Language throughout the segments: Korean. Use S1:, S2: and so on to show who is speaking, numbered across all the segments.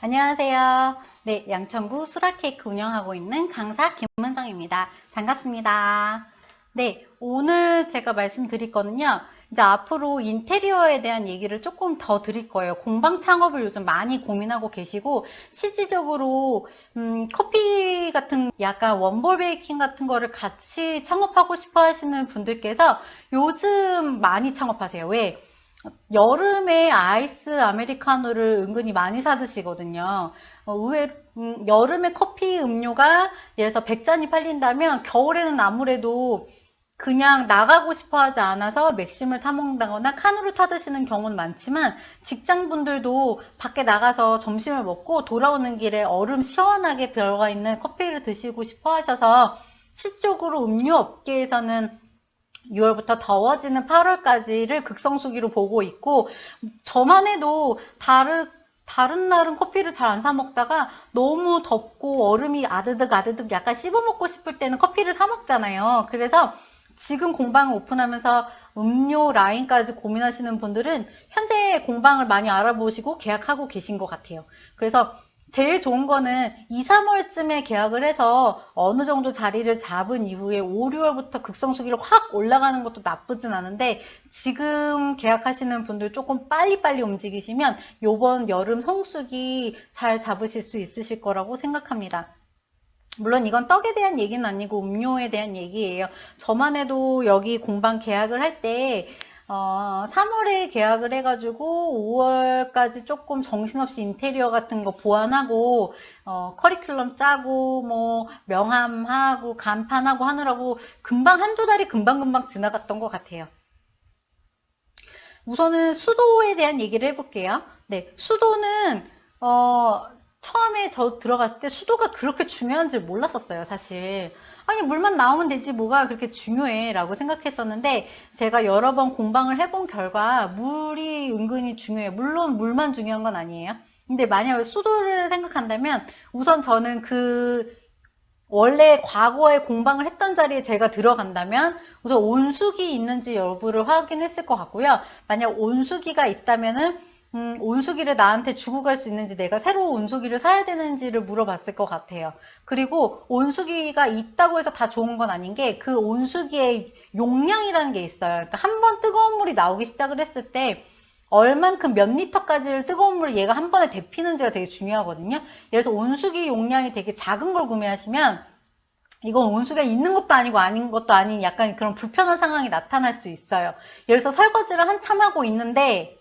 S1: 안녕하세요. 네, 양천구 수라케이크 운영하고 있는 강사 김은성입니다. 반갑습니다. 네, 오늘 제가 말씀드릴 거는요. 이제 앞으로 인테리어에 대한 얘기를 조금 더 드릴 거예요. 공방 창업을 요즘 많이 고민하고 계시고 실질적으로 커피 같은 약간 원볼 베이킹 같은 거를 같이 창업하고 싶어 하시는 분들께서 요즘 많이 창업하세요. 왜? 여름에 아이스 아메리카노를 은근히 많이 사 드시거든요. 여름에 커피 음료가 예를 들어서 100잔이 팔린다면 겨울에는 아무래도 그냥 나가고 싶어 하지 않아서 맥심을 타 먹는다거나 칸으로 타 드시는 경우는 많지만 직장분들도 밖에 나가서 점심을 먹고 돌아오는 길에 얼음 시원하게 들어가 있는 커피를 드시고 싶어 하셔서 실질적으로 음료 업계에서는 6월부터 더워지는 8월까지를 극성수기로 보고 있고, 저만 해도 다른 날은 커피를 잘 안 사 먹다가 너무 덥고 얼음이 아드득 아드득 약간 씹어 먹고 싶을 때는 커피를 사 먹잖아요. 그래서 지금 공방을 오픈하면서 음료 라인까지 고민하시는 분들은 현재 공방을 많이 알아보시고 계약하고 계신 것 같아요. 그래서 제일 좋은 거는 2, 3월쯤에 계약을 해서 어느 정도 자리를 잡은 이후에 5, 6월부터 극성수기로 확 올라가는 것도 나쁘진 않은데 지금 계약하시는 분들 조금 빨리빨리 움직이시면 요번 여름 성수기 잘 잡으실 수 있으실 거라고 생각합니다. 물론 이건 떡에 대한 얘기는 아니고 음료에 대한 얘기예요. 저만 해도 여기 공방 계약을 할 때 3월에 계약을 해가지고 5월까지 조금 정신없이 인테리어 같은 거 보완하고 커리큘럼 짜고 뭐 명함하고 간판하고 하느라고 금방 한두 달이 금방금방 지나갔던 것 같아요. 우선은 수도에 대한 얘기를 해볼게요. 네, 수도는 처음에 저 들어갔을 때 수도가 그렇게 중요한지 몰랐었어요, 사실. 아니, 물만 나오면 되지, 뭐가 그렇게 중요해, 라고 생각했었는데, 제가 여러 번 공방을 해본 결과, 물이 은근히 중요해요. 물론 물만 중요한 건 아니에요. 근데 만약에 수도를 생각한다면, 우선 저는 원래 과거에 공방을 했던 자리에 제가 들어간다면 우선 온수기 있는지 여부를 확인했을 것 같고요. 만약 온수기가 있다면은 온수기를 나한테 주고 갈 수 있는지 내가 새로 온수기를 사야 되는지를 물어봤을 것 같아요. 그리고 온수기가 있다고 해서 다 좋은 건 아닌 게 그 온수기의 용량이라는 게 있어요. 그러니까 한 번 뜨거운 물이 나오기 시작을 했을 때 얼만큼 몇 리터까지를 뜨거운 물을 얘가 한 번에 데피는지가 되게 중요하거든요. 예를 들어서 온수기 용량이 되게 작은 걸 구매하시면 이건 온수기가 있는 것도 아니고 아닌 것도 아닌 약간 그런 불편한 상황이 나타날 수 있어요. 예를 들어서 설거지를 한참 하고 있는데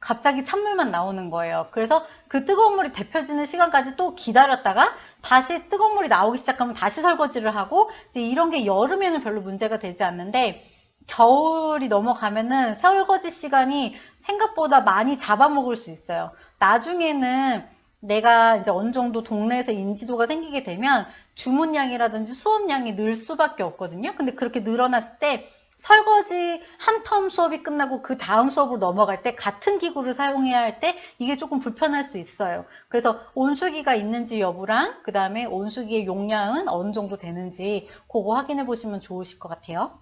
S1: 갑자기 찬물만 나오는 거예요. 그래서 그 뜨거운 물이 데펴지는 시간까지 또 기다렸다가 다시 뜨거운 물이 나오기 시작하면 다시 설거지를 하고 이제 이런 게 여름에는 별로 문제가 되지 않는데 겨울이 넘어가면은 설거지 시간이 생각보다 많이 잡아먹을 수 있어요. 나중에는 내가 이제 어느 정도 동네에서 인지도가 생기게 되면 주문량이라든지 수업량이 늘 수밖에 없거든요. 근데 그렇게 늘어났을 때 설거지 한 텀 수업이 끝나고 그 다음 수업으로 넘어갈 때 같은 기구를 사용해야 할 때 이게 조금 불편할 수 있어요. 그래서 온수기가 있는지 여부랑 그 다음에 온수기의 용량은 어느 정도 되는지 그거 확인해 보시면 좋으실 것 같아요.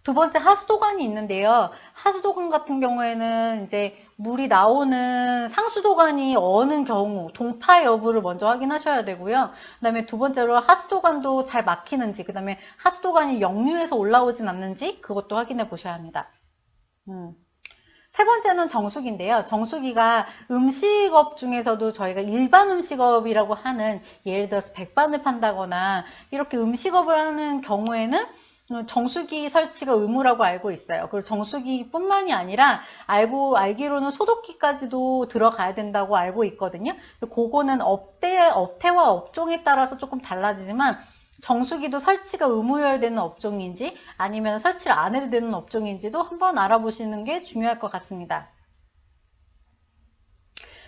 S1: 두 번째 하수도관이 있는데요. 하수도관 같은 경우에는 이제 물이 나오는 상수도관이 어느 경우 동파 여부를 먼저 확인하셔야 되고요. 그다음에 두 번째로 하수도관도 잘 막히는지, 그다음에 하수도관이 역류해서 올라오진 않는지 그것도 확인해 보셔야 합니다. 세 번째는 정수기인데요. 정수기가 음식업 중에서도 저희가 일반 음식업이라고 하는 예를 들어서 백반을 판다거나 이렇게 음식업을 하는 경우에는 정수기 설치가 의무라고 알고 있어요. 그리고 정수기뿐만이 아니라 알기로는 소독기까지도 들어가야 된다고 알고 있거든요. 그거는 업태와 업종에 따라서 조금 달라지지만 정수기도 설치가 의무여야 되는 업종인지 아니면 설치를 안 해도 되는 업종인지도 한번 알아보시는 게 중요할 것 같습니다.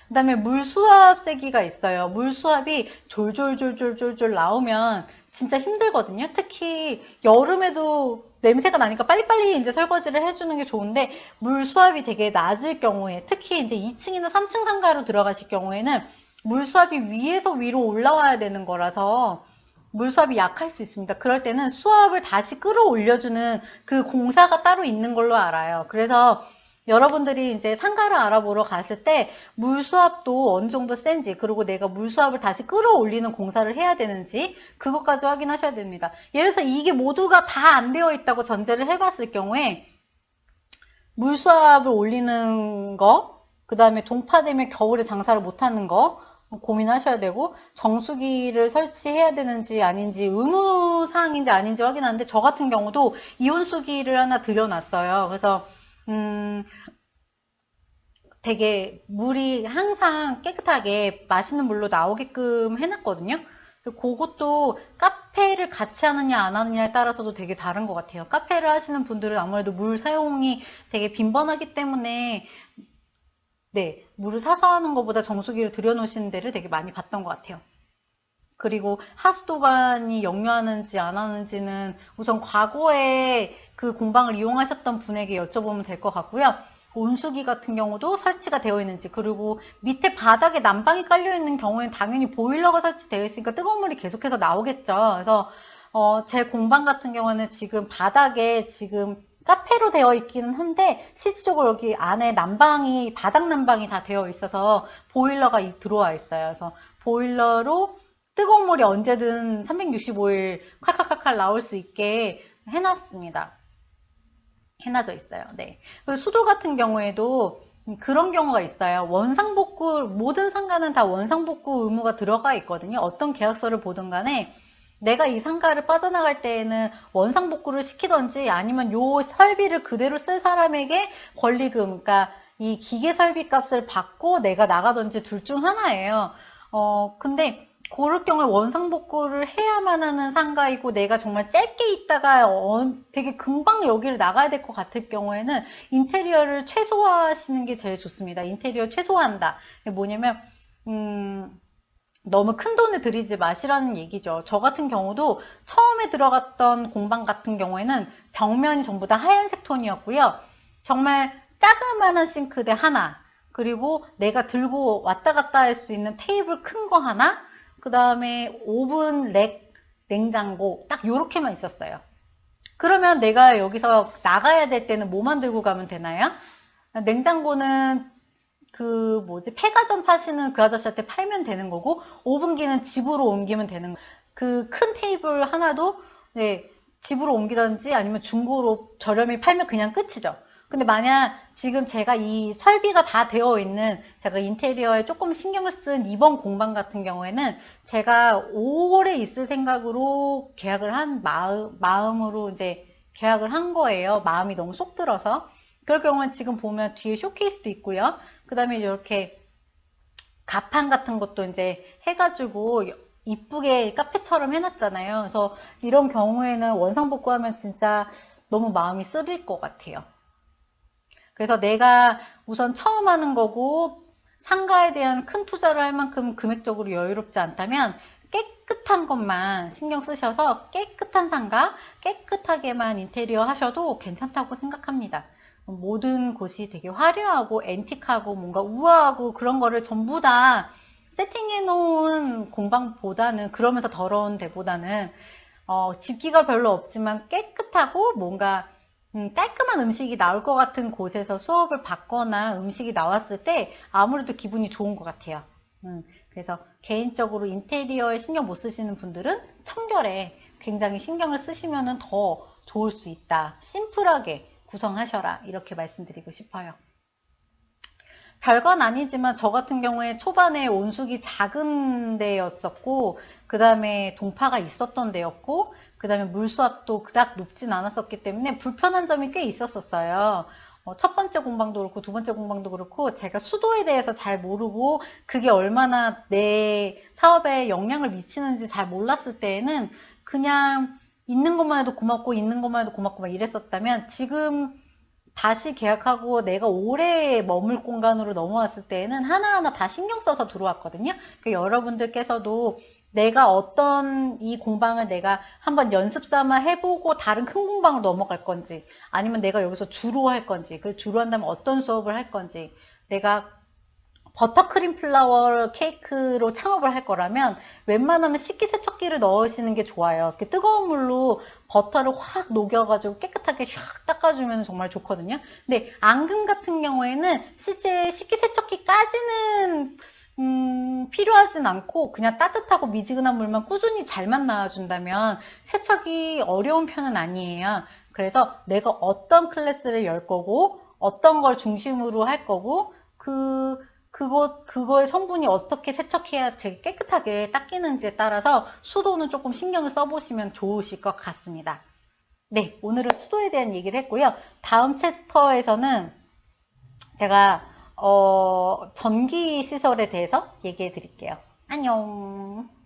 S1: 그 다음에 물수압세기가 있어요. 물수압이 졸졸졸졸졸졸 나오면 진짜 힘들거든요. 특히 여름에도 냄새가 나니까 빨리빨리 이제 설거지를 해주는 게 좋은데 물수압이 되게 낮을 경우에 특히 이제 2층이나 3층 상가로 들어가실 경우에는 물수압이 위에서 위로 올라와야 되는 거라서 물수압이 약할 수 있습니다. 그럴 때는 수압을 다시 끌어올려주는 그 공사가 따로 있는 걸로 알아요. 그래서 여러분들이 이제 상가를 알아보러 갔을 때 물수압도 어느 정도 센지, 그리고 내가 물수압을 다시 끌어올리는 공사를 해야 되는지 그것까지 확인하셔야 됩니다. 예를 들어서 이게 모두가 다 안 되어 있다고 전제를 해봤을 경우에 물수압을 올리는 거, 그 다음에 동파되면 겨울에 장사를 못하는 거 고민하셔야 되고, 정수기를 설치해야 되는지 아닌지 의무사항인지 아닌지 확인하는데, 저 같은 경우도 이온수기를 하나 들여놨어요. 그래서 되게 물이 항상 깨끗하게 맛있는 물로 나오게끔 해놨거든요. 그래서 그것도 카페를 같이 하느냐 안 하느냐에 따라서도 되게 다른 것 같아요. 카페를 하시는 분들은 아무래도 물 사용이 되게 빈번하기 때문에 네, 물을 사서 하는 것보다 정수기를 들여놓으시는 데를 되게 많이 봤던 것 같아요. 그리고 하수도관이 역류하는지 안 하는지는 우선 과거에 그 공방을 이용하셨던 분에게 여쭤보면 될 것 같고요. 온수기 같은 경우도 설치가 되어 있는지, 그리고 밑에 바닥에 난방이 깔려 있는 경우에는 당연히 보일러가 설치되어 있으니까 뜨거운 물이 계속해서 나오겠죠. 그래서 제 공방 같은 경우는 지금 바닥에 지금 카페로 되어 있기는 한데 실질적으로 여기 안에 난방이 바닥 난방이 다 되어 있어서 보일러가 들어와 있어요. 그래서 보일러로 뜨거운 물이 언제든 365일 칼칼칼칼 나올 수 있게 해놨습니다. 해놔져 있어요. 네. 그리고 수도 같은 경우에도 그런 경우가 있어요. 원상복구, 모든 상가는 다 원상복구 의무가 들어가 있거든요. 어떤 계약서를 보든 간에 내가 이 상가를 빠져나갈 때에는 원상복구를 시키던지 아니면 요 설비를 그대로 쓸 사람에게 권리금, 그러니까 이 기계 설비 값을 받고 내가 나가던지 둘 중 하나예요. 근데 그럴 경우에 원상복구를 해야만 하는 상가이고 내가 정말 짧게 있다가 되게 금방 여기를 나가야 될 것 같을 경우에는 인테리어를 최소화하시는 게 제일 좋습니다. 인테리어 최소화한다. 뭐냐면 너무 큰 돈을 들이지 마시라는 얘기죠. 저 같은 경우도 처음에 들어갔던 공방 같은 경우에는 벽면이 전부 다 하얀색 톤이었고요. 정말 자그마한 싱크대 하나, 그리고 내가 들고 왔다 갔다 할 수 있는 테이블 큰 거 하나, 그 다음에 오븐, 렉, 냉장고 딱 요렇게만 있었어요. 그러면 내가 여기서 나가야 될 때는 뭐만 들고 가면 되나요? 냉장고는 그 뭐지, 폐가전 파시는 그 아저씨한테 팔면 되는 거고, 오븐기는 집으로 옮기면 되는 거. 그 큰 테이블 하나도 네, 집으로 옮기던지 아니면 중고로 저렴히 팔면 그냥 끝이죠. 근데 만약 지금 제가 이 설비가 다 되어 있는, 제가 인테리어에 조금 신경을 쓴 이번 공방 같은 경우에는 제가 오래 있을 생각으로 계약을 한 마음으로 이제 계약을 한 거예요. 마음이 너무 쏙 들어서. 그럴 경우는 지금 보면 뒤에 쇼케이스도 있고요. 그 다음에 이렇게 가판 같은 것도 이제 해가지고 이쁘게 카페처럼 해놨잖아요. 그래서 이런 경우에는 원상복구하면 진짜 너무 마음이 쓰릴 것 같아요. 그래서 내가 우선 처음 하는 거고 상가에 대한 큰 투자를 할 만큼 금액적으로 여유롭지 않다면 깨끗한 것만 신경 쓰셔서 깨끗한 상가, 깨끗하게만 인테리어 하셔도 괜찮다고 생각합니다. 모든 곳이 되게 화려하고 앤틱하고 뭔가 우아하고 그런 거를 전부 다 세팅해 놓은 공방보다는, 그러면서 더러운 데보다는 집기가 별로 없지만 깨끗하고 뭔가 깔끔한 음식이 나올 것 같은 곳에서 수업을 받거나 음식이 나왔을 때 아무래도 기분이 좋은 것 같아요. 그래서 개인적으로 인테리어에 신경 못 쓰시는 분들은 청결에 굉장히 신경을 쓰시면 더 좋을 수 있다. 심플하게 구성하셔라, 이렇게 말씀드리고 싶어요. 별건 아니지만 저 같은 경우에 초반에 온수기 작은 데였었고, 그 다음에 동파가 있었던 데였고, 그 다음에 물수압도 그닥 높진 않았었기 때문에 불편한 점이 꽤 있었어요. 첫 번째 공방도 그렇고 두 번째 공방도 그렇고 제가 수도에 대해서 잘 모르고 그게 얼마나 내 사업에 영향을 미치는지 잘 몰랐을 때에는 그냥 있는 것만 해도 고맙고 있는 것만 해도 고맙고 막 이랬었다면, 지금 다시 계약하고 내가 오래 머물 공간으로 넘어왔을 때에는 하나하나 다 신경 써서 들어왔거든요. 여러분들께서도 내가 어떤 이 공방을 내가 한번 연습 삼아 해보고 다른 큰 공방으로 넘어갈 건지, 아니면 내가 여기서 주로 할 건지, 그 주로 한다면 어떤 수업을 할 건지, 내가 버터크림 플라워 케이크로 창업을 할 거라면 웬만하면 식기세척기를 넣으시는 게 좋아요. 이렇게 뜨거운 물로 버터를 확 녹여가지고 깨끗하게 샥 닦아주면 정말 좋거든요. 근데 앙금 같은 경우에는 실제 식기세척기까지는 필요하진 않고 그냥 따뜻하고 미지근한 물만 꾸준히 잘만 나와준다면 세척이 어려운 편은 아니에요. 그래서 내가 어떤 클래스를 열 거고 어떤 걸 중심으로 할 거고 그거의 성분이 어떻게 세척해야 되게 깨끗하게 닦이는지에 따라서 수도는 조금 신경을 써보시면 좋으실 것 같습니다. 네, 오늘은 수도에 대한 얘기를 했고요. 다음 챕터에서는 제가 전기 시설에 대해서 얘기해 드릴게요. 안녕.